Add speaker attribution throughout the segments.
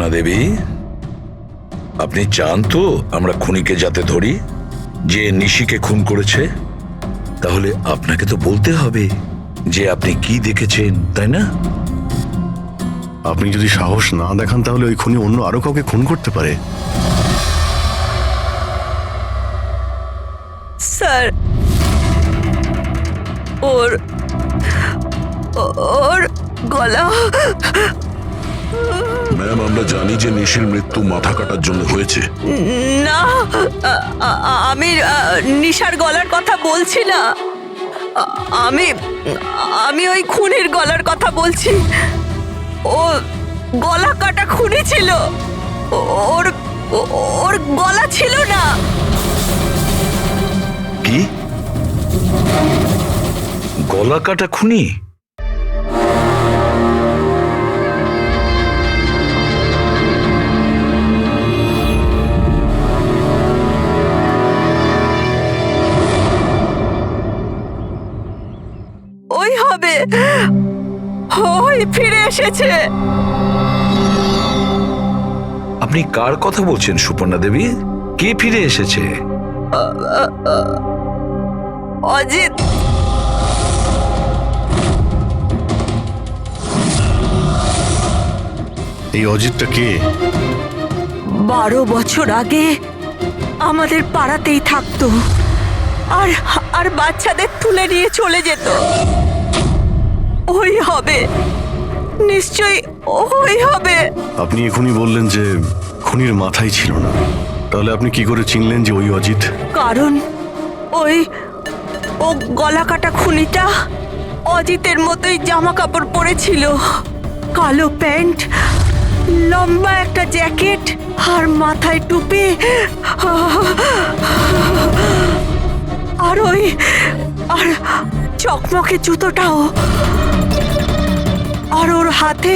Speaker 1: সুপর্ণা দেবী, আপনি চান তো আমরা খুনিকে যাতে ধরি, যে নিশিকে খুন করেছে? তাহলে আপনাকে তো বলতে হবে যে আপনি কি দেখেছেন, তাই না?
Speaker 2: আপনি যদি সাহস না দেখান তাহলে ওই খুনি অন্য আরো কাউকে খুন করতে পারে।
Speaker 3: স্যার, ওর ওর গলা।
Speaker 4: ম্যাম, আমরা জানি যে নিশির মৃত্যু মাথা কাটার জন্য হয়েছে।
Speaker 3: না, আমি নিশার গলার কথা বলছি না। আমি আমি ওই খুনির গলার কথা বলছি। ও গলা কাটা খুনি ছিল, ওর ওর গলা ছিল না।
Speaker 1: কি গলা কাটা খুনি?
Speaker 3: ওই হবে, ওই ফিরে এসেছে।
Speaker 1: আপনি কার কথা বলছেন সুপর্ণা দেবী? কে ফিরে এসেছে?
Speaker 3: অজিত।
Speaker 2: এই অজিতটা কে?
Speaker 3: 12 বছর আগে আমাদের পাড়াতেই থাকতো, আর আর বাচ্চাদের তুলে নিয়ে চলে যেত। ওই হবে, নিশ্চয়ই ওই হবে।
Speaker 2: আপনি এখনই বললেন যে খুনির মাথাই ছিল না, তাহলে আপনি কি করে চিনলেন যে ওই অজিত?
Speaker 3: কারণ ওই ও গলা কাটা খুনিটা অজিতের মতোই জামা কাপড় পরেছিল, কালো প্যান্ট, লম্বা একটা জ্যাকেট আর মাথায় টুপি, আর ওই আর চকমকে জুতোটাও, আর ওর হাতে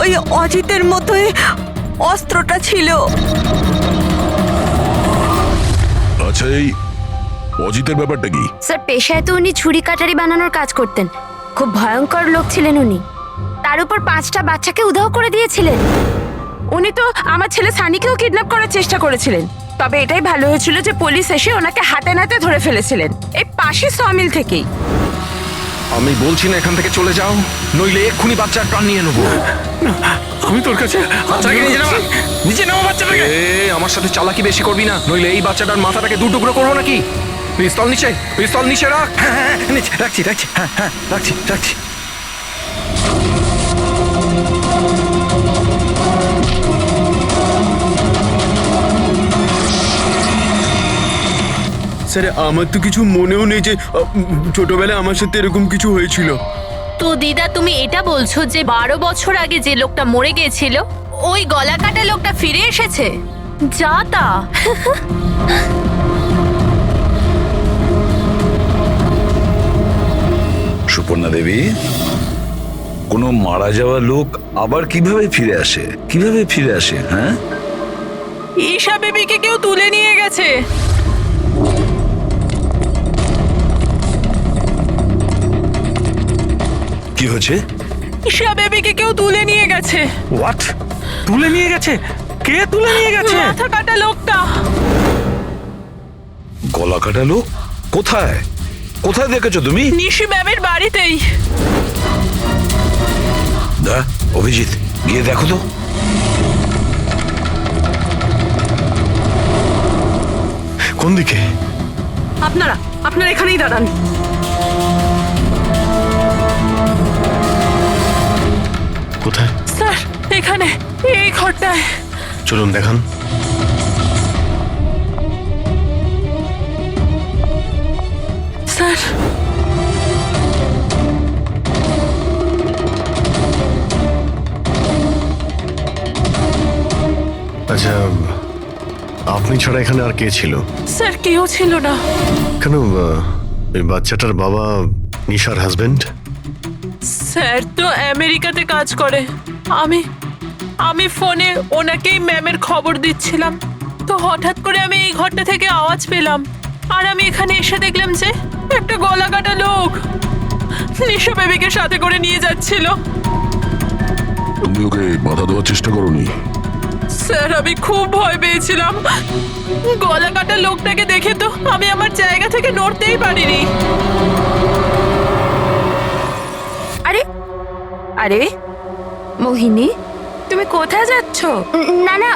Speaker 3: ওই অজিতের মতোই অস্ত্রটা ছিল।
Speaker 4: আচ্ছা, এই অজিতের ব্যাপারটা কি?
Speaker 5: স্যার, পেশায় তো উনি ছুরি কাটারি বানানোর কাজ করতেন। খুব ভয়ঙ্কর লোক ছিলেন উনি। তার উপর 5টা বাচ্চাকে উধাও করে দিয়েছিলেন।
Speaker 6: উনি তো আমার ছেলে সানিকেও কিডন্যাপ করার চেষ্টা করেছিলেন। তবে এটাই ভালো হয়েছিল যে পুলিশ এসে ওনাকে হাতে নাতে ধরে ফেলেছিলেন, এই পাশে সমিল থেকেই।
Speaker 7: আমি বলছি না এখান থেকে চলে যাও, নইলে এক্ষুনি বাচ্চার প্রাণ নিয়ে নেবো।
Speaker 2: আমি তোর কাছে
Speaker 7: বাচ্চাটাকে নিচে নামা বাচ্চাটাকে। আমার সাথে চালাকি বেশি করবি না, নইলে এই বাচ্চাটার মাথাটাকে দু টুকরো করবো নাকি। পিস্তল নিচে রাখ। হ্যাঁ, নিচে রাখছি। হ্যাঁ, রাখছি।
Speaker 8: স্যার, আমার তো কিছু মনেও নেই যে ছোটবেলায় আমার সাথে এরকম কিছু হয়েছিল।
Speaker 9: তো দিদা, তুমি এটা বলছো যে 12 বছর আগে যে লোকটা মরে গিয়েছিল ওই গলা কাটা লোকটা ফিরে এসেছে? যা তা।
Speaker 1: সুপর্ণা দেবী, কোনো মারা যাওয়া লোক আবার কিভাবে ফিরে আসে? হ্যাঁ,
Speaker 6: ঈশা বেবিকে কেউ তুলে নিয়ে গেছে।
Speaker 1: কি হয়েছে?
Speaker 6: ঈশা বেবিকে কেউ তুলে নিয়ে গেছে।
Speaker 7: হোয়াট? তুলে নিয়ে গেছে? কে তুলে নিয়ে গেছে?
Speaker 6: মাথা কাটা লোকটা।
Speaker 1: গলা কাটা লোক? কোথায় দেখেছো তুমি?
Speaker 6: নিশি ম্যামের বাড়িতেই।
Speaker 1: অভিজিৎ, গিয়ে দেখো তো।
Speaker 2: কোন দিকে?
Speaker 6: আপনারা এখানেই দাঁড়ান।
Speaker 2: কোথায়?
Speaker 6: স্যার, এখানে, এই ঘরটায়।
Speaker 2: চলুন দেখান।
Speaker 6: স্যার,
Speaker 2: আচ্ছা, আপনি ছাড়া এখানে আর কে ছিল?
Speaker 6: স্যার কেউ ছিল না।
Speaker 2: কেন, এই বাচ্চাটার বাবা নিশার হাজবেন্ড?
Speaker 6: স্যার তো আমেরিকাতে কাজ করে। আমি ফোনে ওনাকেই ম্যামের খবর দিচ্ছিলাম, তো হঠাৎ করে আমি এই ঘরটা থেকে আওয়াজ পেলাম, আর আমি এখানে এসে দেখলাম যে একটা গলা কাটা লোক নিশা বেবিকে সাথে করে নিয়ে যাচ্ছিল।
Speaker 4: তুমি ওকে বাধা দেওয়ার চেষ্টা করোনি?
Speaker 6: স্যার আমি খুব ভয় পেয়েছিলাম। গলা কাটা লোকটাকে দেখে তো আমি আমার জায়গা থেকে নড়তেই পারিনি।
Speaker 3: আরে আরে মোহিনী, তুমি কোথায় যাচ্ছ?
Speaker 5: না না,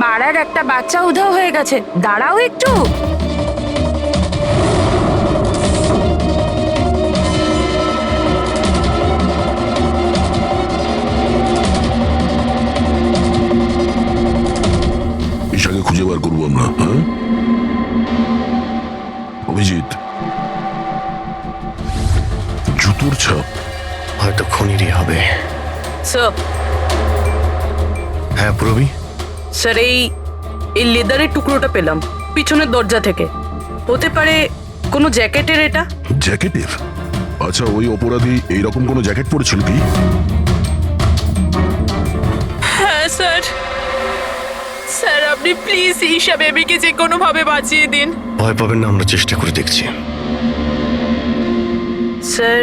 Speaker 3: পাড়ার একটা বাচ্চা উধাও হয়ে গেছে, দাঁড়াও একটু।
Speaker 4: ঈশাকে খুঁজে বার করবো আমরা, হ্যাঁ? অভিজিৎ, জুতোর ছাপ
Speaker 2: হয়তো খুনিরই হবে।
Speaker 3: স্যার,
Speaker 2: হ্যাঁ প্রবি,
Speaker 3: স্যার এই লেদারের টুকরোটা পেলাম পিছনের দরজা থেকে। হতে পারে কোনো জ্যাকেটের এটা?
Speaker 4: জ্যাকেটের? আচ্ছা, ওই অপরাধী এইরকম কোনো জ্যাকেট পরেছিল কি?
Speaker 6: হ্যাঁ স্যার। স্যার আপনি প্লিজ ঈশা বেবিকে যে কোনো ভাবে বাঁচিয়ে দিন।
Speaker 2: ভয় পাবেন না, আমরা চেষ্টা করে দেখছি।
Speaker 3: স্যার,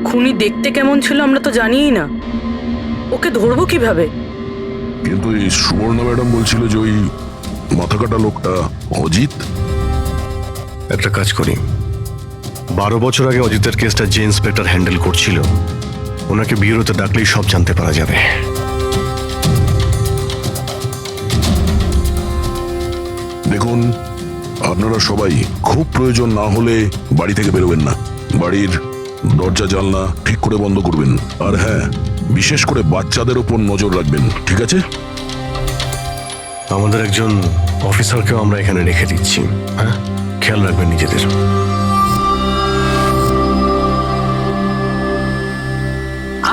Speaker 3: খুনি দেখতে কেমন ছিল আমরা তো জানিই না, ওকে ধরবো কিভাবে?
Speaker 4: কিন্তু এই সুবর্ণা ম্যাডাম বলছিল যে ওই মাথা কাটা লোকটা অজিত।
Speaker 2: একটা কাজ করি, 12 বছর আগে অজিতের কেসটা যে ইন্সপেক্টর হ্যান্ডেল করছিল, ওনাকে বিউরোতে ডাকলেই সব জানতে পারা যাবে।
Speaker 4: দেখুন, আপনারা সবাই খুব প্রয়োজন না হলে বাড়ি থেকে বেরোবেন না। বাড়ির দরজা জানলা ঠিক করে বন্ধ করবেন। আর হ্যাঁ, বিশেষ করে বাচ্চাদের উপর নজর রাখবেন, ঠিক আছে?
Speaker 2: আমাদের একজন অফিসারকেও আমরা এখানে রেখে দিচ্ছি, হ্যাঁ? খেয়াল রাখবেন নিজেদের।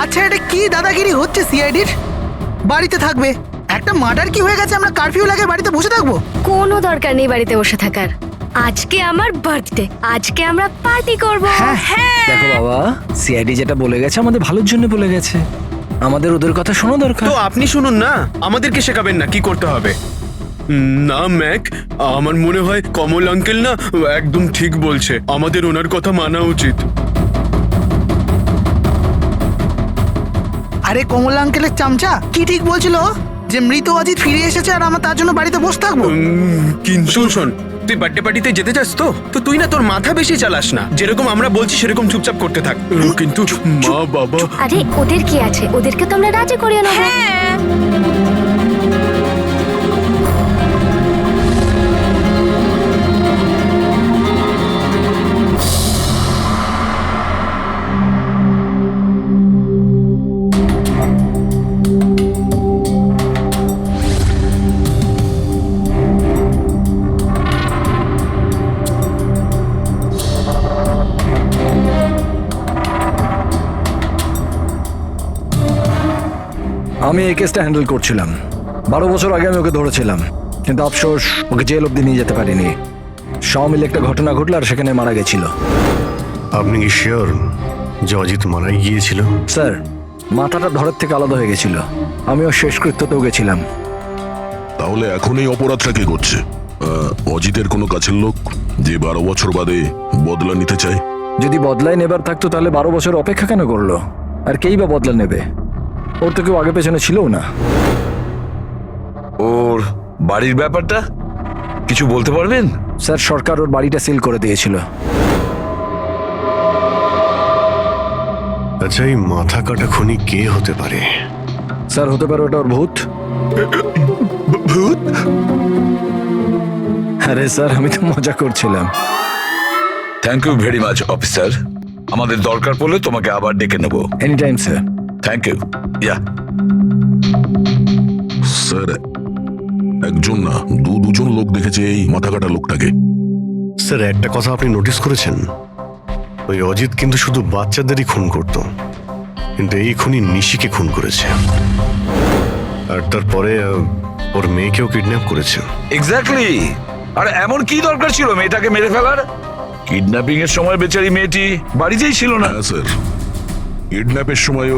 Speaker 10: আচ্ছা, এটা কি দাদাগিরি হচ্ছে সিআইডির? বাড়িতে থাকবে, একটা মার্ডার কি হয়ে গেছে, আমরা কারফিউ লাগে বাড়িতে বসে থাকবো?
Speaker 5: কোনো দরকার নেই বাড়িতে বসে থাকার। আজকে আমার বার্থডে, আজকে আমরা পার্টি করব। হ্যাঁ,
Speaker 7: দেখো বাবা, সিআইডি যেটা বলে গেছে আমাদের ভালোর জন্য বলে গেছে, আমাদের ওদের কথা শোনা দরকার।
Speaker 8: তো আপনি শুনুন না, আমাদেরকে শেখাবেন না কি করতে হবে। না ম্যাক, আমার মনে হয় কমল আঙ্কেল না একদম ঠিক বলছে, আমাদের ওনার কথা মানা উচিত।
Speaker 10: আরে কমল আঙ্কেলের চামচা কি ঠিক বলছিল যে মৃত অজিত ফিরে এসেছে আর আমরা তার জন্য বাড়িতে বসে থাকবো?
Speaker 8: কিন্তু শোন, তুই বার্থডে পার্টিতে যেতে চাস তো তুই না তোর মাথা বেশি চালাস না, যেরকম আমরা বলছি সেরকম চুপচাপ করতে থাক। কিন্তু মা বাবা,
Speaker 5: আরে ওদের কি আছে, ওদেরকে তো আমরা রাজি করিয়ে নেবো।
Speaker 7: আমি এই কেসটা হ্যান্ডেল করছিলাম। 12 বছর আগে আমি ওকে ধরেছিলাম, কিন্তু আফসোস ওকে জেল অব্দি নিয়ে যেতে পারিনি। সব মিলে একটা ঘটনা ঘটলো আর সেখানে মারা গেছিল।
Speaker 2: আপনি কি শিওর যে অজিত মারাই গিয়েছিল?
Speaker 7: স্যার, মাথাটা ধরের থেকে আলাদা হয়ে গেছিল, আমিও শেষকৃত্যতেও গেছিলাম।
Speaker 4: তাহলে এখন এই অপরাধটা কে করছে? অজিতের কোনো কাছের লোক যে 12 বছর বাদে বদলা নিতে চায়?
Speaker 7: যদি বদলায় নেবার থাকতো তাহলে 12 বছর অপেক্ষা কেন করলো? আর কেই বা বদলা নেবে? ওর তো কেউ আগে পেছনে ছিলও না।
Speaker 1: ওর বাড়ির ব্যাপারটা কিছু বলতে পারবেন?
Speaker 7: স্যার, সরকার ওর বাড়িটা সিল করে দিয়েছিল।
Speaker 2: আচ্ছা, এই মাথা কাটা খুনি কে হতে পারে?
Speaker 7: স্যার, হতে পারে ওটা ওর ভূত।
Speaker 2: ভূত?
Speaker 7: আরে স্যার, আমি তো মজা করছিলাম।
Speaker 1: Thank you very much officer, আমাদের দরকার পড়লে তোমাকে আবার ডেকে নেব।
Speaker 7: Any time sir.
Speaker 1: Thank you. Yeah
Speaker 4: sir, একজন না দুজন লোক দেখেছে এই মাথা কাটা লোকটাকে।
Speaker 2: স্যার, একটা কথা আপনি নোটিস করেছেন? ওই অজিত কিন্তু শুধু বাচ্চাদেরই খুন করত, কিন্তু এই খুনি নিশিকে খুন করেছে। আর তারপরে ওর মেয়েকেও কিডন্যাপ করেছে।
Speaker 1: এক্স্যাক্টলি। আর এমন কি দরকার ছিল মেয়েটাকে মেরে ফেলার? কিডন্যাপিং এর সময় বেচারি মেয়েটি বাড়িতেই ছিল না।
Speaker 4: হ্যাঁ স্যার, কিডন্যাপের সময়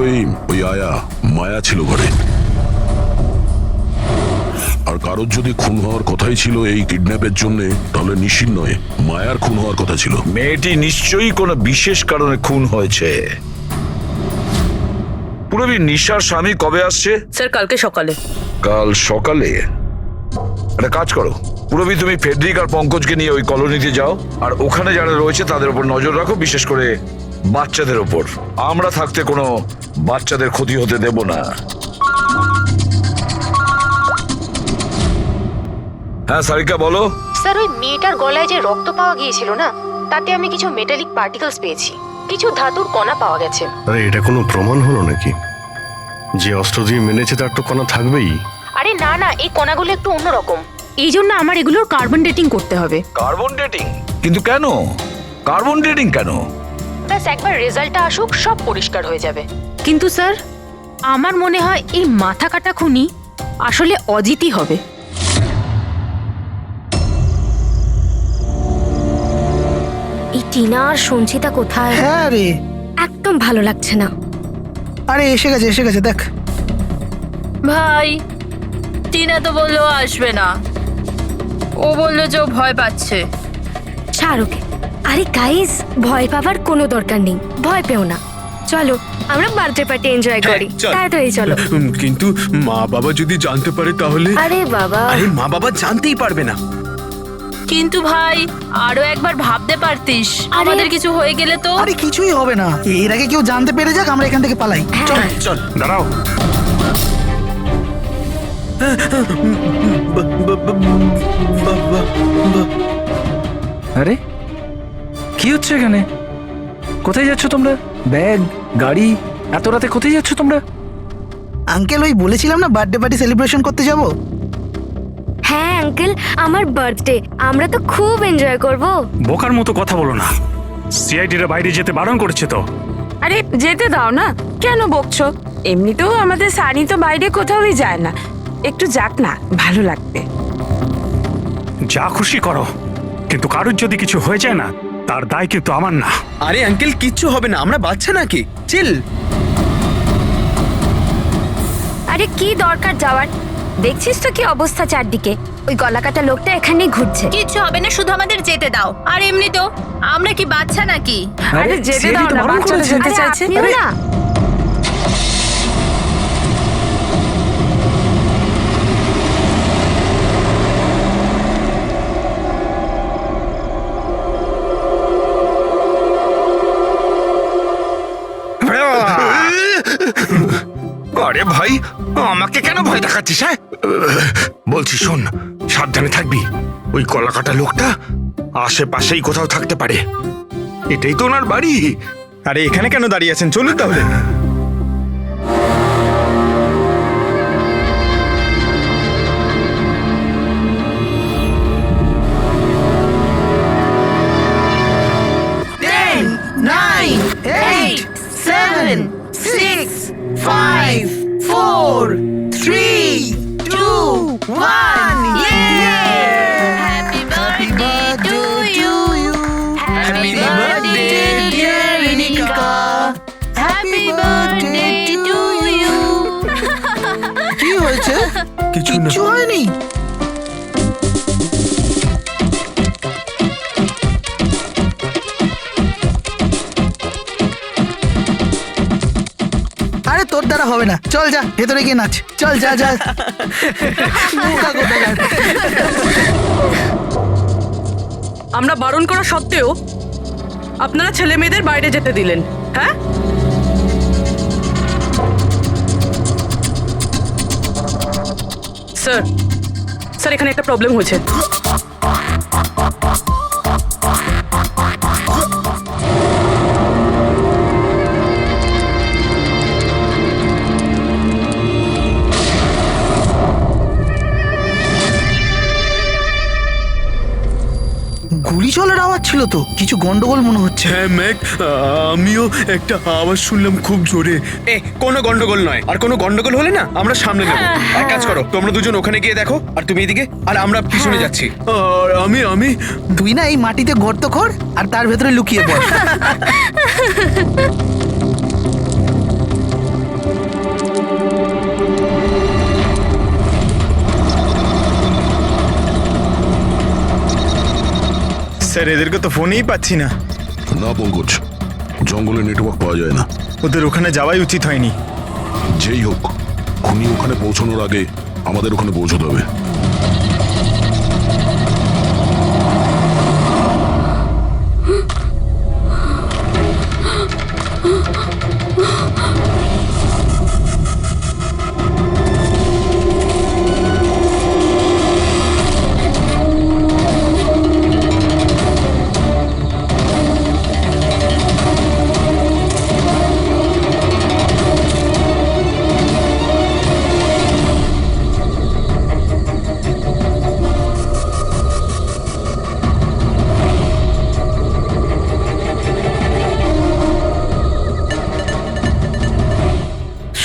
Speaker 4: ওই আয়া মায়া ছিল ঘরে। আর কারোর যদি খুন হওয়ার কথাই ছিল এই কিডন্যাপের জন্য, তাহলে নিশির নয় মায়ার খুন হওয়ার কথা ছিল।
Speaker 1: মেয়েটি নিশ্চয়ই কোনো বিশেষ কারণে খুন হয়েছে। পুরবী, নিশার স্বামী কবে আসছে?
Speaker 3: স্যার কালকে সকালে।
Speaker 1: কাল সকালে? একটা কাজ করো পুরবী, তুমি ফেডরিক আর পঙ্কজকে নিয়ে ওই কলোনিতে যাও, আর ওখানে যারা রয়েছে তাদের উপর নজর রাখো, বিশেষ করে বাচ্চাদের উপর। আমরা থাকতে কোনো বাচ্চাদের ক্ষতি হতে দেব না। হ্যাঁ সারিকা বলো।
Speaker 11: স্যার, ওই মেয়েটার গলায় যে রক্ত পাওয়া গিয়েছিল না, তাতে আমি কিছু মেটালিক পার্টিকেলস পেয়েছি, কিছু ধাতুর কণা পাওয়া গেছে।
Speaker 2: আরে এটা কোনো প্রমাণ হলো নাকি? যে অস্ত্র দিয়ে মেনেছে তার তো কণা থাকবেই।
Speaker 11: আরে না না, এই কণাগুলো একটু অন্যরকম।
Speaker 5: এই জন্য আমার এগুলোর কার্বন ডেটিং করতে হবে।
Speaker 1: Carbon dating? কিন্তু কেন কার্বন ডেটিং কেন?
Speaker 11: ব্যাস একবার রেজাল্টটা আসুক, সব পরিষ্কার হয়ে যাবে।
Speaker 5: কিন্তু স্যার, আমার মনে হয় এই মাথা কাটা খুনি আসলে অজিতই হবে। এই টিনা আর সঞ্চিতা কোথায়?
Speaker 10: হ্যাঁ রে,
Speaker 5: একদম ভালো লাগছে না।
Speaker 10: আরে এসে গেছে দেখ।
Speaker 9: ভাই, টিনা তো বললো আসবে না, ও বললো যে ও ভয় পাচ্ছে।
Speaker 5: ছাড় ওকে। আরে গাইস, ভয় পাওয়ার কোনো দরকার নেই, ভয় পেও না। চলো আমরা বার্থডে পার্টি এনজয় করি।
Speaker 8: চল।
Speaker 5: তাড়াতাড়ি চলো।
Speaker 8: কিন্তু মা বাবা যদি জানতে পারে তাহলে?
Speaker 5: আরে বাবা,
Speaker 8: আরে মা বাবা জানতেই পারবে না।
Speaker 9: কিন্তু ভাই, আরো একবার ভাবতে পারতিস, আমাদের কিছু হয়ে গেলে তো।
Speaker 10: আরে কিছুই হবে না, এর আগে কেউ জানতে পেরে যাক, আমরা এখান থেকে পালাই। চল
Speaker 8: চল।
Speaker 2: দাঁড়াও,
Speaker 7: আরে কি হচ্ছে এখানে? কোথায় যাচ্ছ তোমরা? ব্যাগ, গাড়ি, এত রাতে কোথায় যাচ্ছ তোমরা?
Speaker 10: আঙ্কেল, ওই বলেছিলাম না বার্থডে পার্টি সেলিব্রেশন করতে যাব।
Speaker 5: হ্যাঁ আঙ্কেল, আমার বার্থডে, আমরা তো খুব এনজয় করব।
Speaker 12: বোকার মতো কথা বলো না, সিআইডিরা বাইরে যেতে বারণ করেছে তো।
Speaker 3: আরে যেতে দাও না, কেন বকছো? এমনিতেও আমাদের সানি তো বাইরে কোথাওই যায় না, একটু যাক না, ভালো লাগবে।
Speaker 12: যা খুশি করো, কিন্তু কারোর যদি কিছু হয়ে যায় না, তার দায় কিন্তু আমার না।
Speaker 8: আরে আঙ্কেল, কিচ্ছু হবে না, আমরা বাচ্চা নাকি, চিল।
Speaker 5: আরে কি দরকার যাওয়ার? দেখছিস তো কি অবস্থা চারদিকে, ওই গলাকাটা লোকটা এখানেই ঘুরছে।
Speaker 9: কিচ্ছু হবে না, শুধু আমাদের যেতে দাও। আর এমনি তো আমরা কি বাচ্চা নাকি?
Speaker 3: আরে যেতে দাও না, বাচ্চারা যেতে
Speaker 5: আরে
Speaker 3: চাইছে।
Speaker 5: আপনিও না।
Speaker 7: আরে ভাই, আমাকে কেন ভয় দেখাচ্ছিস? হ্যাঁ বলছি শোন, সাবধানে থাকবি। ওই কলাকাটা লোকটা আশেপাশেই কোথাও থাকতে পারে, এটাই তো ওনার বাড়ি।
Speaker 8: আরে এখানে কেন দাঁড়িয়ে আছেন, চলুন তাহলে।
Speaker 9: Happy birthday to you. Happy birthday dear Rinika. Happy birthday to you.
Speaker 10: কি হয়েছে?
Speaker 8: কিছু না।
Speaker 10: কিচ্ছু হয়নি। আরে তোর দ্বারা হবে না, চল যা ভেতরে গিয়ে নাচ। চল যা যা। বোকা কোথাকার।
Speaker 3: আমরা বারণ করা সত্ত্বেও আপনারা ছেলে মেয়েদের বাইরে যেতে দিলেন, হ্যাঁ? স্যার, স্যার এখানে একটা প্রবলেম হয়েছে।
Speaker 10: গুলি চলার আওয়াজ ছিল তো, কিছু গন্ডগোল মনে হচ্ছে।
Speaker 8: হ্যাঁ ম্যাক, আমিও একটা আওয়াজ শুনলাম খুব জোরে। কোনো গন্ডগোল নয়, আর কোনো গন্ডগোল হলে না আমরা সামনে নেব। এক কাজ করো, তোমরা দুজন ওখানে গিয়ে দেখো, আর তুমি এদিকে, আর আমরা পিছনে যাচ্ছি। আর আমি
Speaker 10: তুই না এই মাটিতে গর্ত কর আর তার ভেতরে লুকিয়ে পড়।
Speaker 13: স্যার, এদেরকে তো ফোনেই পাচ্ছি না।
Speaker 4: না পঙ্কজ, জঙ্গলে নেটওয়ার্ক পাওয়া যায় না।
Speaker 13: ওদের ওখানে যাওয়াই উচিত হয়নি।
Speaker 4: যেই হোক, খুনি ওখানে পৌঁছানোর আগে আমাদের ওখানে পৌঁছতে হবে।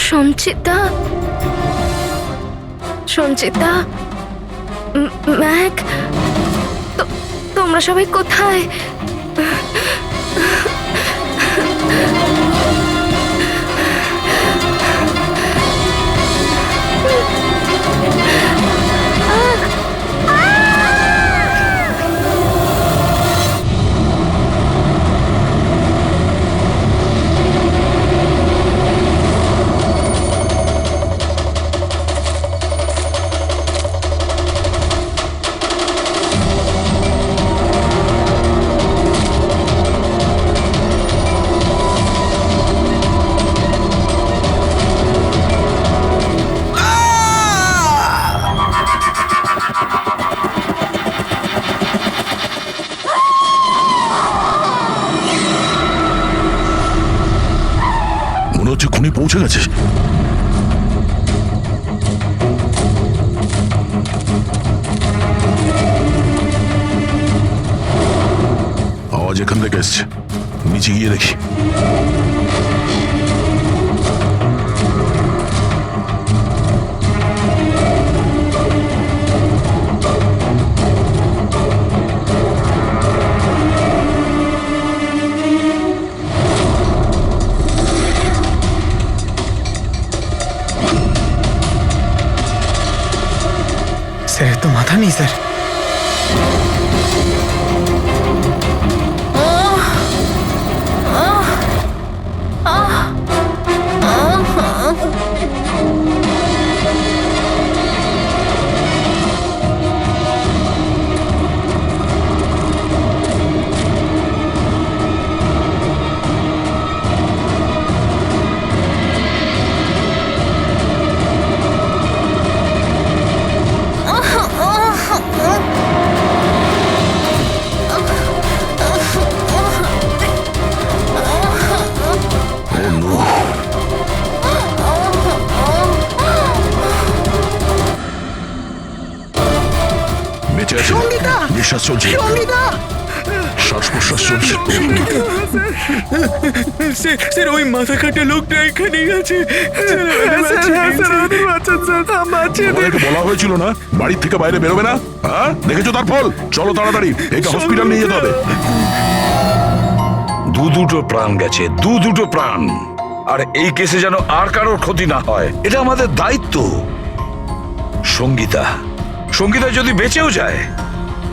Speaker 5: সঞ্চিতা, সঞ্চিতা, ম্যাক, তোমরা সবাই কোথায়?
Speaker 4: মনে হচ্ছে খুনি পৌঁছে গেছে। আওয়াজ এখান থেকে এসছে, নিচে গিয়ে দেখি।
Speaker 13: স্যার তো মাথা নেই স্যার।
Speaker 4: বেঁচে আছে, নিঃশ্বাস চলছে, শ্বাস প্রশ্বাস চলছে।
Speaker 8: স্যার ওই মাথা কাটা লোকটা এখানেই আছে।
Speaker 4: তোমাদেরকে বলা হয়েছিল না বাড়ি থেকে বাইরে বেরোবে না? হ্যাঁ, দেখেছো তার ফল। চলো তাড়াতাড়ি, একে হসপিটাল নিয়ে যেতে হবে।
Speaker 1: দুটো প্রাণ গেছে, দুটো প্রাণ। আর এই কেসে যেন আর কারোর ক্ষতি না হয়, এটা আমাদের দায়িত্ব। সঙ্গীতা, সঙ্গীতা যদি বেঁচেও যায়,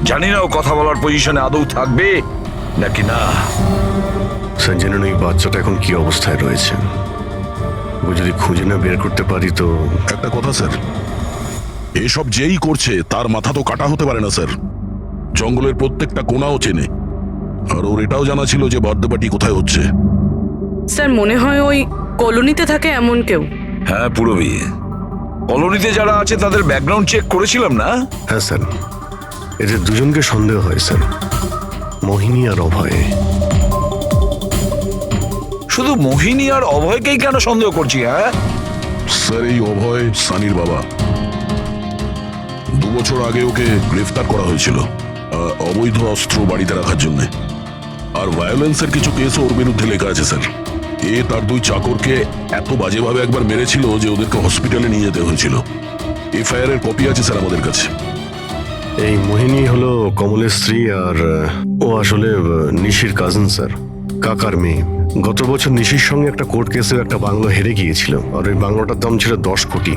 Speaker 1: জানি না ও কথা বলার পজিশনে আদৌ থাকবে নাকি না।
Speaker 2: সঞ্জনন, এই বাচ্চাটা এখন কি অবস্থায় রয়েছে? ও যদি খুঁজে না বের করতে পারি তো।
Speaker 4: একটা কথা স্যার, এসব যেই করছে তার মাথা তো কাটা হতে পারে না স্যার। জঙ্গলের প্রত্যেকটা কোণাও চেনে, আর ওর এটাও জানা ছিল যে বার্থডে পার্টি কোথায় হচ্ছে।
Speaker 6: স্যার মনে হয় ওই কলোনিতে থাকে এমন কেউ।
Speaker 1: হ্যাঁ পুরবী, কলোনিতে যারা আছে তাদের ব্যাকগ্রাউন্ড চেক করেছিলাম না?
Speaker 2: হ্যাঁ স্যার, এদের দুজনকে সন্দেহ হয় স্যার, মোহিনী আর অভয়।
Speaker 1: শুধু মোহিনী আর অভয়কেই কেন সন্দেহ করছি? হ্যাঁ
Speaker 4: স্যার, এই অভয় সানির বাবা। 2 বছর আগে ওকে গ্রেফতার করা হয়েছিল অবৈধ অস্ত্র বাড়িতে রাখার জন্য। আর ভায়োলেন্সের কিছু কেস ওর বিরুদ্ধে লেখা আছে স্যার। এ তার 2 চাকরকে এত বাজেভাবে একবার মেরেছিল যে ওদেরকে হসপিটালে নিয়ে যেতে হয়েছিল। এফআইআর এর কপি আছে স্যার আমাদের কাছে।
Speaker 2: এই মোহিনী হলো কমলের স্ত্রী, আর ও আসলে নিশির কাজিন স্যার, কাকার মেয়ে। গত বছর নিশির সঙ্গে একটা কোর্ট কেসে একটা বাংলো হেরে গিয়েছিল, আর ওই বাংলোটার দাম ছিল 10 কোটি।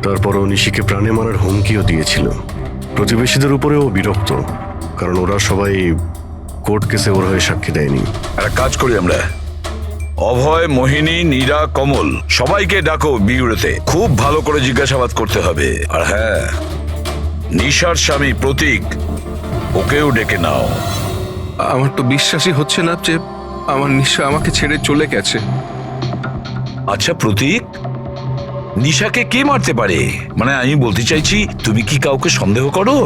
Speaker 2: তারপর ও নিশিকে প্রাণে মারার হুমকিও দিয়েছিল। প্রতিবেশীদের উপরেও বিরক্ত, কারণ ওরা সবাই কোর্ট কেসে ওর হয়ে সাক্ষী দেয়নি।
Speaker 1: একটা কাজ করি আমরা, অভয়, মোহিনী, নীরা, কমল সবাইকে ডাকো বিউরোতে। খুব ভালো করে জিজ্ঞাসাবাদ করতে হবে। আর হ্যাঁ, নিশার স্বামী প্রতীক, ওকেও ডেকে নাও।
Speaker 14: আমার তো বিশ্বাসই হচ্ছে না যে আমার নিশা আমাকে ছেড়ে চলে গেছে।
Speaker 1: আচ্ছা প্রতীক, নিশাকে কে মারতে পারে? মানে আমি বলতে চাইছি, তুমি কি কাউকে সন্দেহ করো?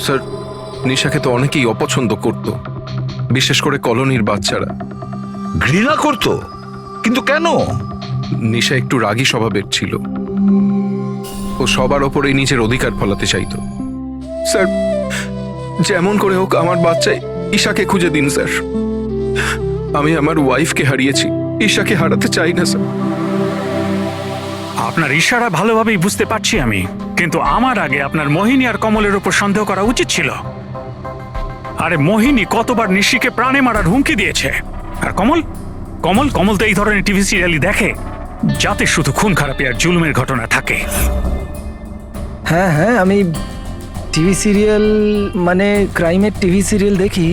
Speaker 14: স্যার, নিশাকে তো অনেকেই অপছন্দ করত, বিশেষ করে কলোনির বাচ্চারা।
Speaker 1: ঘৃণা করতো? কিন্তু কেন?
Speaker 14: নিশা একটু রাগী স্বভাবের ছিল। ও সবার ওপরেই নিজের অধিকার ফলাতে চাইতো। স্যার, যেমন করে হোক আমার বাচ্চায় ঈশাকে খুঁজে দিন স্যার। আমি আমার ওয়াইফকে হারিয়েছি, ঈশাকে হারাতে চাই না স্যার।
Speaker 12: আপনার ইশারা ভালোভাবেই বুঝতে পারছি আমি, কিন্তু আমার আগে আপনার মোহিনী আর কমলের উপর সন্দেহ করা উচিত ছিল। আরে মোহিনী কতবার নিশিকে প্রাণে মারার হুমকি দিয়েছে, আর কমল কমল কমল তো এই ধরনের টিভি সিরিয়ালই দেখে, যাতে শুধু খুন খারাপি আর জুলুমের ঘটনা থাকে।
Speaker 13: হ্যাঁ হ্যাঁ, আমি টিভি সিরিয়াল মানে ক্রাইমের টিভি সিরিয়াল দেখি,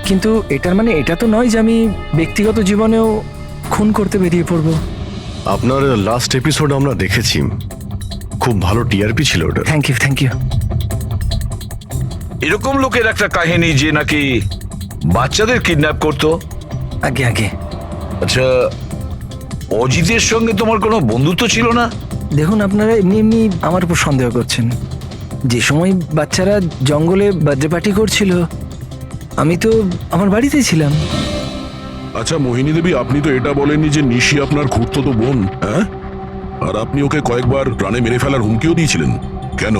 Speaker 13: কিন্তু এটার মানে এটা তো নয় যে আমি ব্যক্তিগত জীবনেও খুন করতে বেরিয়ে পড়ব।
Speaker 2: আপনার লাস্ট এপিসোড আমরা দেখেছি, খুব ভালো টিআরপি ছিল ওটা।
Speaker 13: Thank you thank you.
Speaker 1: এরকম লোকের একটা কাহিনী যে নাকি বাচ্চাদের কিডন্যাপ করতো।
Speaker 13: আগে আগে।
Speaker 1: আচ্ছা, অজিতের সঙ্গে তোমার কোনো বন্ধুত্ব ছিল না?
Speaker 13: দেখুন, আপনারা এমনি এমনি আমার উপর সন্দেহ করছেন। যে সময় বাচ্চারা জঙ্গলে বার্থডে পার্টি করছিল, আমি তো আমার বাড়িতেই ছিলাম।
Speaker 4: আচ্ছা মোহিনী দেবী, আপনি তো এটা বলেননি যে নিশি আপনার খুড়তুতো বোন, হ্যাঁ? আর আপনি ওকে কয়েকবার প্রাণে মেরে ফেলার হুমকিও দিয়েছিলেন, কেন?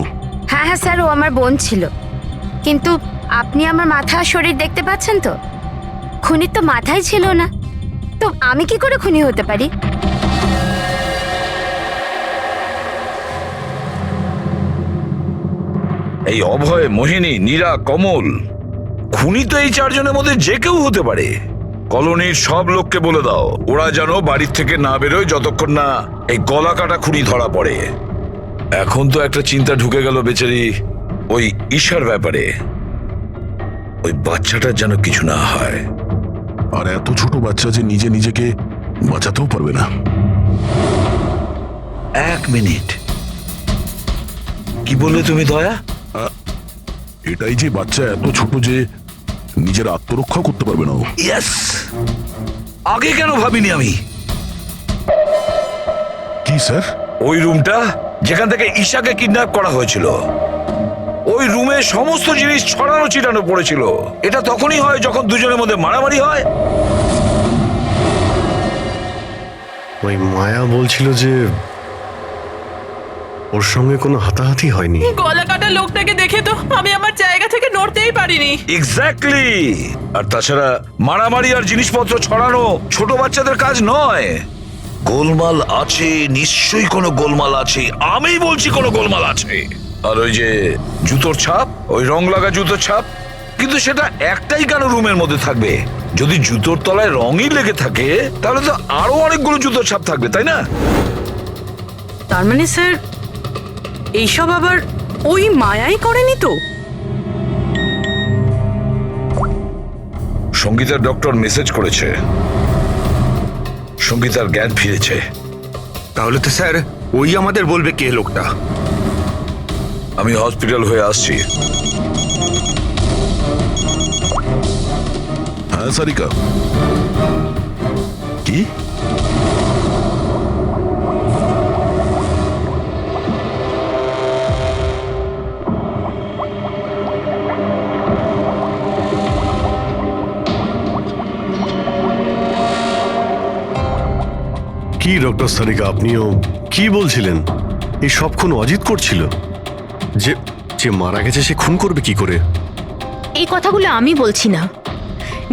Speaker 5: হ্যাঁ হ্যাঁ স্যার, ও আমার বোন ছিল। কিন্তু আপনি আমার মাথা আর শরীর দেখতে পাচ্ছেন তো, খুনির তো মাথাই ছিল না, তো আমি কি করে খুনি হতে পারি?
Speaker 1: এই অভয়, মোহিনী, নীরা, কমল, খুনি তো এই চারজনের মধ্যে যে কেউ হতে পারে। কলোনির সব লোককে বলে দাও, ওরা যেন বাড়ির থেকে না বেরোয় যতক্ষণ না এই গলা কাটা খুনি ধরা পড়ে। এখন তো একটা চিন্তা ঢুকে গেল বেচারি ওই ঈশার ব্যাপারে। ওই বাচ্চাটার যেন কিছু না হয়।
Speaker 4: আর এত ছোট বাচ্চা যে নিজে নিজেকে বাঁচাতেও পারবে না।
Speaker 1: এক মিনিট, কি বললে তুমি দয়া?
Speaker 4: এটাই যে বাচ্চা এত ছোট যে নিজের আত্মরক্ষা করতে পারবে না।
Speaker 1: ইয়েস, আগে কেন ভাবিনি আমি?
Speaker 4: কি স্যার?
Speaker 1: ওই রুমটা যেখান থেকে ঈশাকে কিডন্যাপ করা হয়েছিল, ওই রুমে সমস্ত জিনিস ছড়ানো ছিটানো পড়েছিল। এটা তখনই হয় যখন দুজনের মধ্যে মারামারি হয়।
Speaker 2: ওই মায়া বলছিল যে ওর সঙ্গে কোনো হাতাহাতি হয়নি।
Speaker 6: গলা কাটা লোকটাকে দেখে তো আমি আমার জায়গা থেকে নড়তেই পারিনি।
Speaker 1: এক্স্যাক্টলি। আর তাছাড়া মারামারি আর জিনিসপত্র ছড়ানো ছোট বাচ্চাদের কাজ নয়। গোলমাল আছে, নিশ্চয়ই কোনো গোলমাল আছে। আমি বলছি কোনো গোলমাল আছে। আর ওই যে জুতোর ছাপ, ওই রং লাগা জুতোর ছাপ, কিন্তু সেটা একটাই কেন রুমের মধ্যে থাকবে? যদি জুতোর তলায় রঙই লেগে থাকে তাহলে তো আরো অনেকগুলো জুতোর ছাপ থাকবে, তাই না?
Speaker 3: তার মানে স্যার এইসব আবার ওই মায়াই করেনি তো?
Speaker 1: সঙ্গীতার ডক্টর মেসেজ করেছে, সঙ্গীতার জ্ঞান ফিরেছে।
Speaker 7: তাহলে তো স্যার ওই আমাদের বলবে কে লোকটা।
Speaker 1: আমি হসপিটাল হয়ে আসছি।
Speaker 4: হ্যাঁ সারিকা, কি?
Speaker 2: কি ডক্টর সারিকা, আপনিও কি বলছিলেন? এই সব খুন অজিত করছিল? যে যে মারা গেছে সে খুন করবে কি করে?
Speaker 9: এই কথাগুলো আমি বলছি না,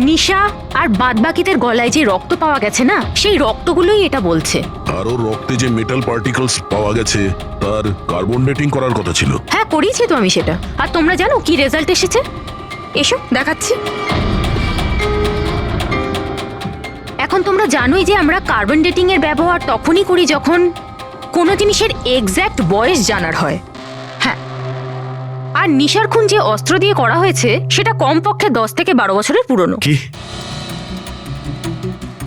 Speaker 9: নিশা আর বাদবাকিদের গলায় যে রক্ত পাওয়া গেছে না, সেই রক্তগুলোই এটা বলছে।
Speaker 4: আরো রক্তে যে মেটাল পার্টিকলস পাওয়া গেছে তার কার্বন ডেটিং করার কথা ছিল।
Speaker 9: হ্যাঁ করিয়েছি তো আমি সেটা। আর তোমরা জানো কি রেজাল্ট এসেছে? এসো দেখাচ্ছি। এখন তোমরা জানোই যে আমরা কার্বন ডেটিং এর ব্যবহার তখনই করি যখন কোনো জিনিসের এক্স্যাক্ট বয়স জানার হয়। হ্যাঁ, আর নিশার খুন যে অস্ত্র দিয়ে করা হয়েছে সেটা কমপক্ষে 10 থেকে 12 বছরের পুরনো।
Speaker 2: কি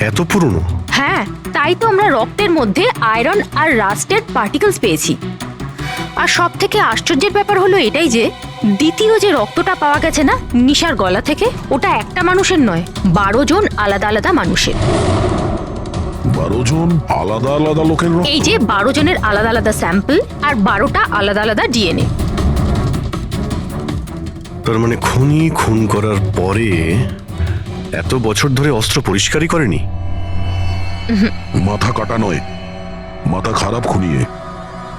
Speaker 2: এত পুরনো?
Speaker 9: হ্যাঁ, তাই তো আমরা রক্তের মধ্যে আয়রন আর রাস্টেড পার্টিকেলস পেয়েছি। আর সব থেকে আশ্চর্যের ব্যাপার হলো এটাই যে দ্বিতীয় যে রক্তটা পাওয়া গেছে না নিশার গলা থেকে, ওটা একটা মানুষের নয়, 12 জন আলাদা আলাদা মানুষের।
Speaker 4: 12 জন আলাদা আলাদা লোকের রক্ত?
Speaker 9: এই যে 12 জনের আলাদা আলাদা স্যাম্পল আর 12টা আলাদা আলাদা ডিএনএ।
Speaker 2: তার মানে খুনি খুন করার পরে এত বছর ধরে অস্ত্র পরিষ্কারই করেনি?
Speaker 4: মাথা কাটা নয়, মাথা খারাপ খুনিয়ে।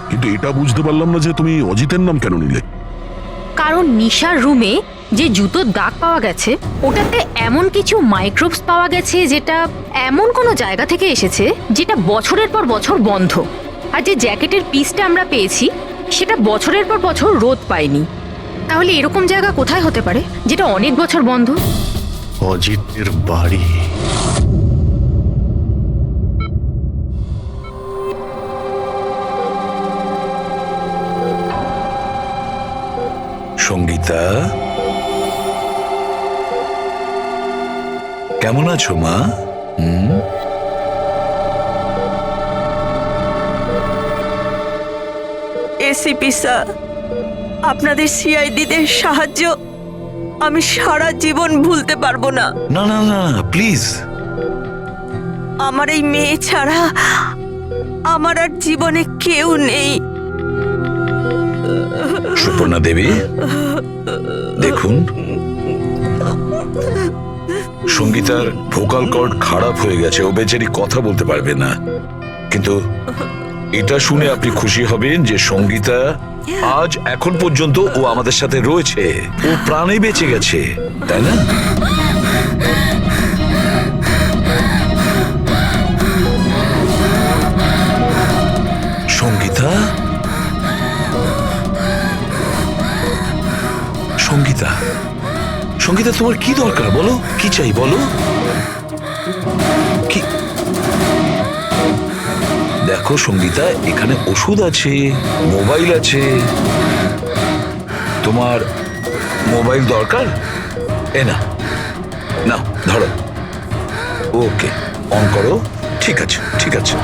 Speaker 4: কিন্তু এটা বুঝতে পারলাম না যে তুমি অজিতের নাম কেন নিলে।
Speaker 9: কারণ নিশার রুমে যে জুতোর দাগ পাওয়া গেছে ওটাতে এমন কিছু মাইক্রোবস পাওয়া গেছে যেটা এমন কোনো জায়গা থেকে এসেছে যেটা বছরের পর বছর বন্ধ। আর যে জ্যাকেটের পিসটা আমরা পেয়েছি সেটা বছরের পর বছর রোদ পায়নি। তাহলে এরকম জায়গা কোথায় হতে পারে যেটা অনেক বছর বন্ধ?
Speaker 2: অজিতের বাড়ি।
Speaker 1: সঙ্গীতা, কেমন আছো মা?
Speaker 15: এসিপি স্যার, আপনাদের সিআইডিদের সাহায্য আমি সারা জীবন ভুলতে পারবো না।
Speaker 1: না না না, প্লিজ।
Speaker 15: আমার এই মেয়ে ছাড়া আমার আর জীবনে কেউ নেই।
Speaker 1: সুপর্ণা দেবী, দেখুন, সঙ্গীতার ভোকাল কর্ড খারাপ হয়ে গেছে, ও বেচারি কথা বলতে পারবে না। কিন্তু এটা শুনে আপনি খুশি হবেন যে সঙ্গীতা আজ এখন পর্যন্ত ও আমাদের সাথে রয়েছে, ও প্রাণে বেঁচে গেছে, তাই না? সঙ্গীতা, সঙ্গীতা, সঙ্গীতা, তোমার কি দরকার বলো? কি চাই বলো? কি? দেখো সঙ্গীতা, এখানে ওষুধ আছে, মোবাইল আছে। তোমার মোবাইল দরকার? এ না, না, ধরো। ওকে, অন করো। ঠিক আছে, ঠিক আছে।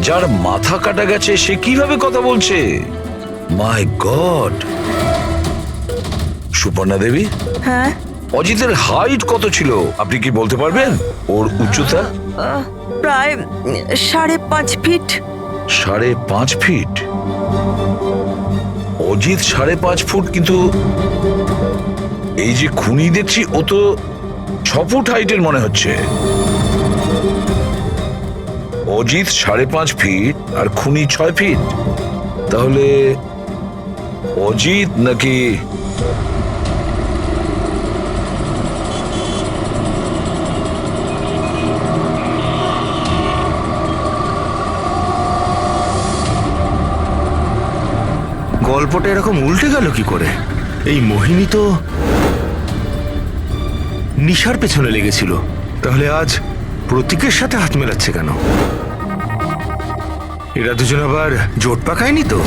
Speaker 1: যার মাথা কাটা গেছে সে কিভাবে কথা বলছে? মাই গড! সুপর্ণা দেবী,
Speaker 15: হ্যাঁ,
Speaker 1: অজিতের হাইট কত ছিল আপনি কি বলতে পারবেন? ওর উচ্চতা?
Speaker 15: প্রায় 5.5 ফিট।
Speaker 1: 5.5 ফিট? অজিত 5.5 ফুট, কিন্তু এই যে খুনি দেখছি ও তো 6 ফুট হাইটের মনে হচ্ছে। অজিত 5.5 ফিট আর খুনি 6 ফিট। তাহলে অজিত নাকি
Speaker 7: গল্পটা এরকম উল্টে গেল কি করে? এই মোহিনী তো নিশার পেছনে লেগেছিল, তাহলে আজ প্রতীকের সাথে হাত মেলাচ্ছে কেন? এরা দুজন আবার জোট পাকায়নি তো?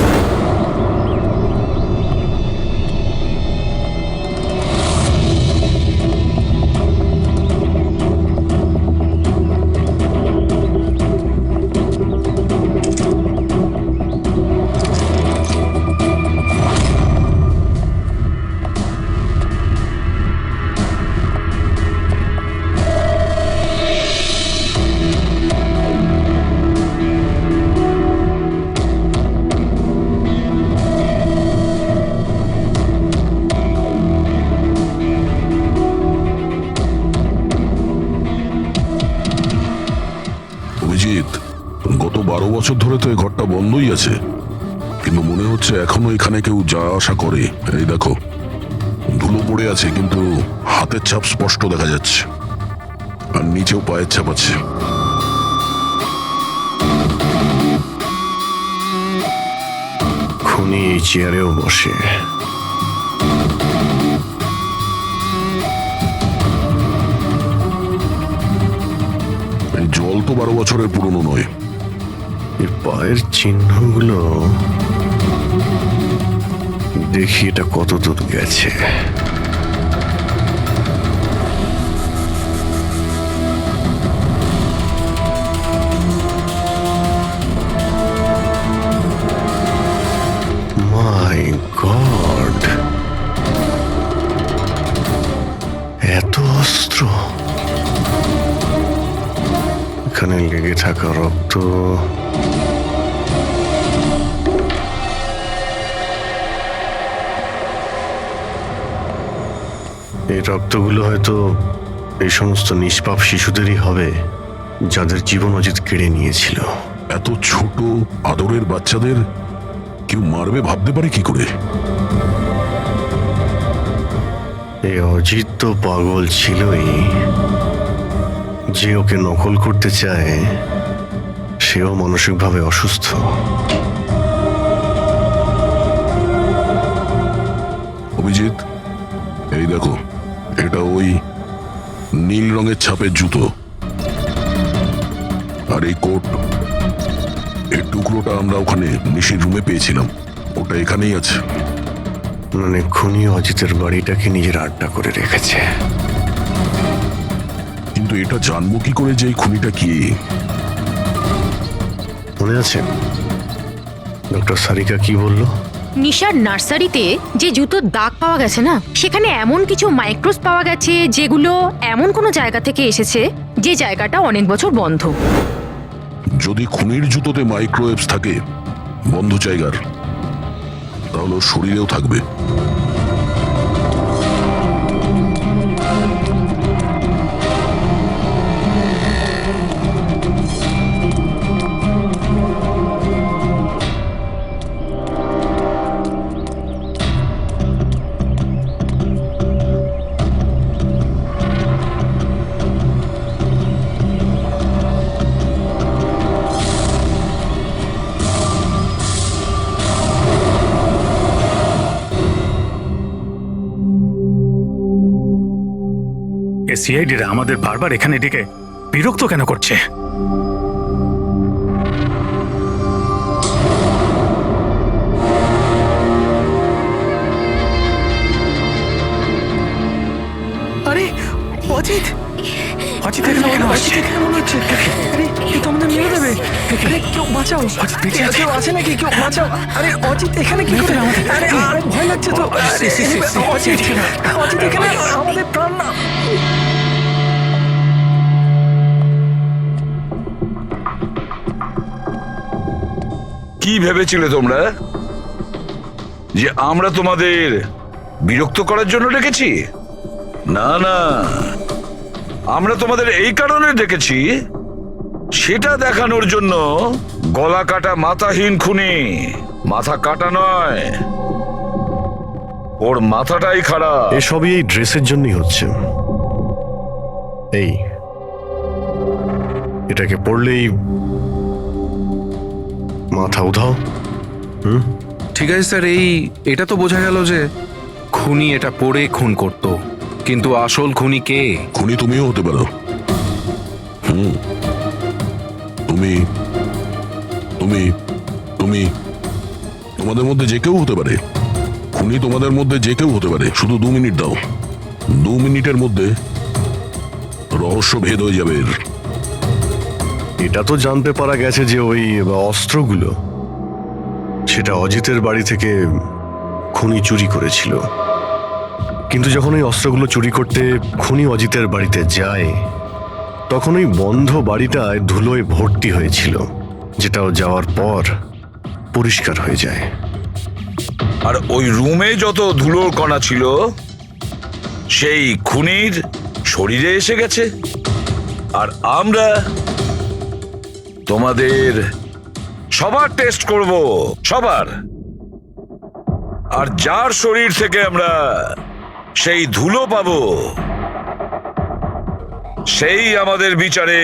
Speaker 4: গত 12 বছর ধরে তো এই ঘরটা বন্ধই আছে, কিন্তু মনে হচ্ছে এখনো এখানে কেউ যা আসা করে। এই দেখো, ধুলো পড়ে আছে কিন্তু হাতের ছাপ স্পষ্ট দেখা যাচ্ছে, আর নিচেও পায়ের ছাপ আছে।
Speaker 2: খুনি এই চেয়ারেও বসে।
Speaker 4: এই জল তো 12 বছরের পুরনো নয়।
Speaker 2: এর পায়ের চিহ্নগুলো দেখি এটা কত দূর গেছে। গড, এত অস্ত্র! এখানে লেগে থাকা রক্ত, এই রক্তগুলো হয়তো এই সমস্ত নিষ্পাপ শিশুদেরই হবে যাদের জীবন অজিত কেড়ে নিয়েছিল।
Speaker 4: এত ছোট আদরের বাচ্চাদের কেউ মারবে ভাবতে পারে কি করে?
Speaker 2: এই অজিত তো পাগল ছিলই, যে ওকে নকল করতে চায় সেও মানসিকভাবে অসুস্থ।
Speaker 4: অভিজিৎ, এই দেখো, এটা ওই নীল রঙের ছাপের জুতো, আর এই কোট, এই টুকরোটা আমরা ওখানে নিশির রুমে পেয়েছিলাম, ওটা এখানেই আছে।
Speaker 2: মানে খুনি অজিতের বাড়িটাকে নিজের আড্ডা করে রেখেছে।
Speaker 4: কিন্তু এটা জানবো কি করে যে এই খুনিটা কি?
Speaker 2: মনে আছে ডক্টর সারিকা কি বলল?
Speaker 9: নিশার নার্সারিতে যে জুতোর দাগ পাওয়া গেছে না, সেখানে এমন কিছু মাইক্রোস পাওয়া গেছে যেগুলো এমন কোনো জায়গা থেকে এসেছে যে জায়গাটা অনেক বছর বন্ধ।
Speaker 4: যদি খুনির জুতোতে মাইক্রোওয়েভস থাকে বন্ধ জায়গার, তাহলে ওর শরীরেও থাকবে।
Speaker 12: সিআইডিরা আমাদের বারবার এখানে ডেকে বিরক্ত কেন করছে?
Speaker 10: আরে অজিত,
Speaker 13: অজিত এখানে কেন আসছে? মনে হচ্ছে আরে কেউ তো আমাদের মেরে দেবে। আরে কেউ বাঁচাও, কেউ আছে নাকি? কেউ বাঁচাও। আরে অজিত এখানে কি করে? আরে আরে ভয় লাগছে তো। অজিত এখানে, আমাদের প্রাণ না।
Speaker 1: কি ভেবেছিলে তোমরা যে আমরা তোমাদের বিরক্ত করার জন্য ডেকেছি? না না, আমরা তোমাদের এই কারণে ডেকেছি, সেটা দেখানোর জন্য গলা কাটা মাথাহীন খুনি, মাথা কাটা নয়, ওর মাথাটাই খারাপ।
Speaker 2: এসবই এই ড্রেসের জন্যই হচ্ছে। এই এটাকে পড়লেই মাথা উধাও।
Speaker 14: ঠিক আছে স্যার, এটা তো বোঝা গেল যে খুনি এটা পরে খুন করত, কিন্তু আসল খুনি কে?
Speaker 4: খুনি তুমিও হতে পারো। তুমি তুমি তুমি তোমাদের মধ্যে যে কেউ হতে পারে। খুনি তোমাদের মধ্যে যে কেউ হতে পারে। শুধু 2 মিনিট দাও, 2 মিনিটের মধ্যে রহস্য ভেদ হয়ে যাবে।
Speaker 2: এটা তো জানতে পারা গেছে যে ওই অস্ত্রগুলো সেটা অজিতের বাড়ি থেকে খুনি চুরি করেছিল। কিন্তু যখন ওই অস্ত্রগুলো চুরি করতে খুনি অজিতের বাড়িতে যায়, তখন ওই বন্ধ বাড়িটায় ধুলোয় ভর্তি হয়েছিল, যেটাও যাওয়ার পর পরিষ্কার হয়ে যায়।
Speaker 1: আর ওই রুমে যত ধুলোর কণা ছিল সেই খুনির শরীরে এসে গেছে। আর আমরা তোমাদের সবার টেস্ট করব, সবার। আর যার শরীর থেকে আমরা সেই ধুলো পাবো, সেই আমাদের বিচারে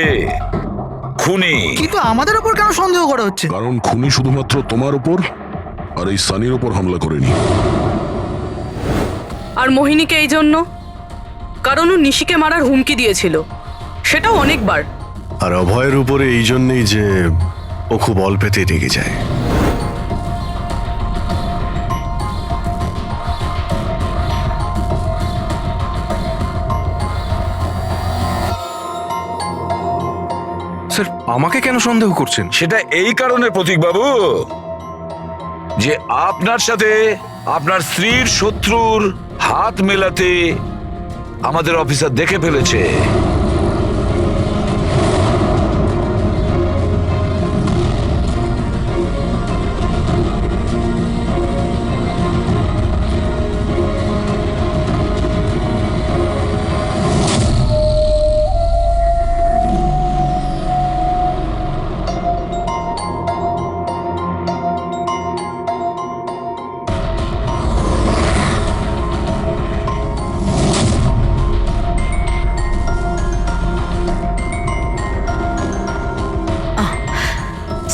Speaker 1: খুনি।
Speaker 10: কিন্তু আমাদের উপর কেন সন্দেহ করা হচ্ছে?
Speaker 4: কারণ খুনি শুধুমাত্র তোমার উপর আর এই সানির উপর হামলা করেনি।
Speaker 6: আর মোহিনীকে এই জন্য, কারণ ও নিশিকে মারার হুমকি দিয়েছিল, সেটাও অনেকবার।
Speaker 2: আর অভয়ের উপরে এই জন্যই যে ও খুব অল্পেতে রেগে যায়।
Speaker 14: স্যার আমাকে কেন সন্দেহ করছেন?
Speaker 1: সেটা এই কারণে প্রতীক বাবু যে আপনার সাথে আপনার স্ত্রীর শত্রুর হাত মেলাতে আমাদের অফিসার দেখে ফেলেছে।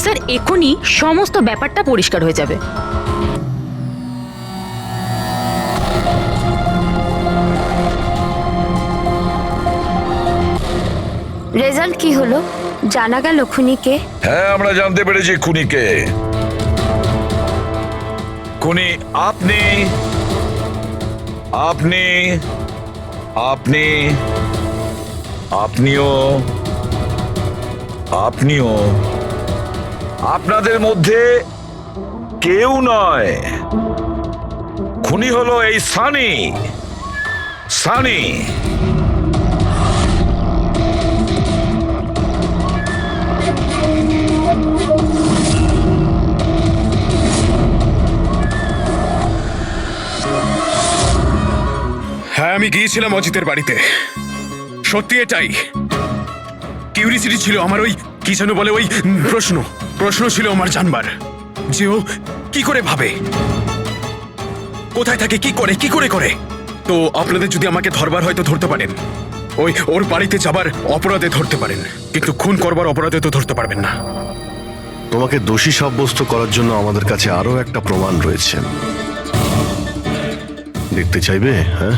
Speaker 9: স্যার এখনই সমস্ত ব্যাপারটা পরিষ্কার হয়ে যাবে।
Speaker 5: রেজাল্ট কি হলো? জানা গেল খুনিকে?
Speaker 1: হ্যাঁ, আমরা জানতে পেরেছি খুনিকে। খুনি আপনি আপনি আপনি আপনিও আপনিও আপনাদের মধ্যে কেউ নয়। খুনি হলো এই সানি। সানি
Speaker 8: হ্যাঁ, আমি গিয়েছিলাম অজিতের বাড়িতে। সত্যি এটাই। কিউরিসিটি ছিল আমার, ওই কি যেন বলে, ওই প্রশ্ন ছিল আমার জানবার যে ও কি করে ভাবে, কোথায় থাকে, কি করে। তো আপনাদের যদি আমাকে ধরবার হয়তো ধরতে পারেন, ওর বাড়িতে যাবার অপরাধে ধরতে পারেন, কিন্তু খুন করবার অপরাধে তো ধরতে পারবেন না।
Speaker 2: তোমাকে দোষী সাব্যস্ত করার জন্য আমাদের কাছে আরো একটা প্রমাণ রয়েছে। দেখতে চাইবে? হ্যাঁ,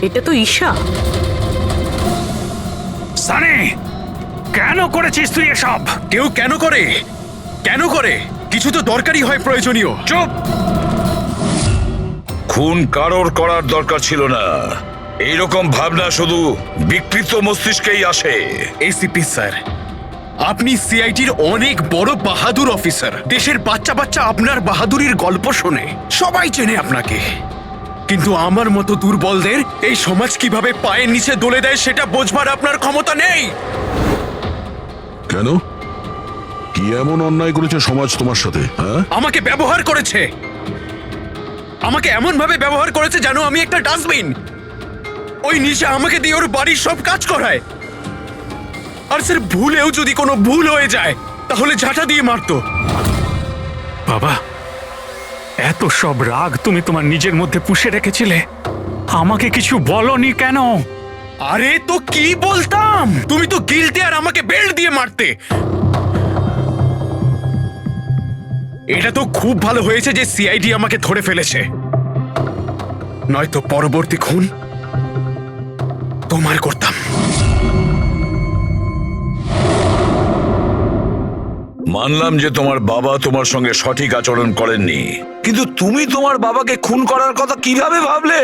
Speaker 6: এটা তো ঈশা।
Speaker 12: সানি, কেন করেছিস তুই এসব?
Speaker 8: কেউ কেন করে? কিছু তো দরকারি হয়, প্রয়োজনীয়।
Speaker 1: চুপ! খুন কারোর করার দরকার ছিল না। এইরকম ভাবনা শুধু বিকৃত মস্তিষ্কেই আসে।
Speaker 8: এসিপি স্যার, আপনি সিআইডির অনেক বড় বাহাদুর অফিসার। দেশের বাচ্চা আপনার বাহাদুরির গল্প শোনে, সবাই চেনে আপনাকে। কিন্তু আমার মতো দুর্বলদের এই সমাজ কিভাবে পায়ের নিচে দলে দেয় সেটা বোঝবার আপনার ক্ষমতা নেই।
Speaker 4: কেন? কি এমন অন্যায় করেছে সমাজ তোমার সাথে? হ্যাঁ,
Speaker 8: আমাকে ব্যবহার করেছে। আমাকে এমন ভাবে ব্যবহার করেছে যেন আমি একটা ডাস্টবিন। ওই নিশা আমাকে দিয়ে ওর বাড়ির সব কাজ করায়। আর স্যার, ভুলেও যদি কোনো ভুল হয়ে যায় তাহলে ঝাঁটা দিয়ে মারতো।
Speaker 12: বাবা, এত সব রাগ তুমি তোমার নিজের মধ্যে পুষে রেখেছিলে, আমাকে কিছু বলনি কেন?
Speaker 8: আরে তো কি বলতাম, তুমি তো গিলতে আর আমাকে বেল্ট দিয়ে মারতে। এটা তো খুব ভালো হয়েছে যে সিআইডি আমাকে ধরে ফেলেছে, নয়তো পরবর্তী খুন তোমার করতাম।
Speaker 1: মানলাম যে তোমার বাবা তোমার সঙ্গে সঠিক আচরণ করেননি, কিন্তু তুমি তোমার বাবাকে খুন করার কথা কিভাবে ভাবলে?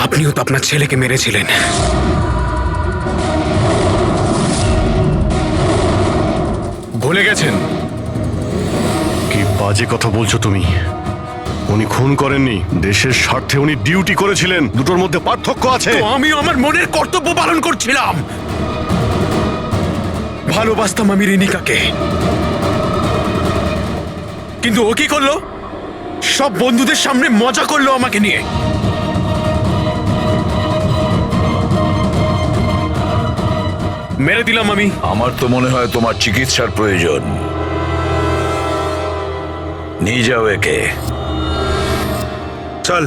Speaker 8: আপনিও তো আপনার ছেলেকে মেরেছিলেন। ভুলে গেছেন?
Speaker 2: কি বাজে কথা বলছো তুমি? উনি খুন করেননি, দেশের স্বার্থে উনি ডিউটি করেছিলেন। দুটোর মধ্যে পার্থক্য আছে।
Speaker 8: তো আমি আমার মনের কর্তব্য পালন করছিলাম। ভালোবাসতাম আমি রিনিকাকে, কিন্তু ও কি করলো? সব বন্ধুদের সামনে মজা করলো আমাকে নিয়ে। মেরে দিলাম আমি।
Speaker 1: আমার তো মনে হয় তোমার চিকিৎসার প্রয়োজন। নিয়ে যাও একে।
Speaker 8: চল।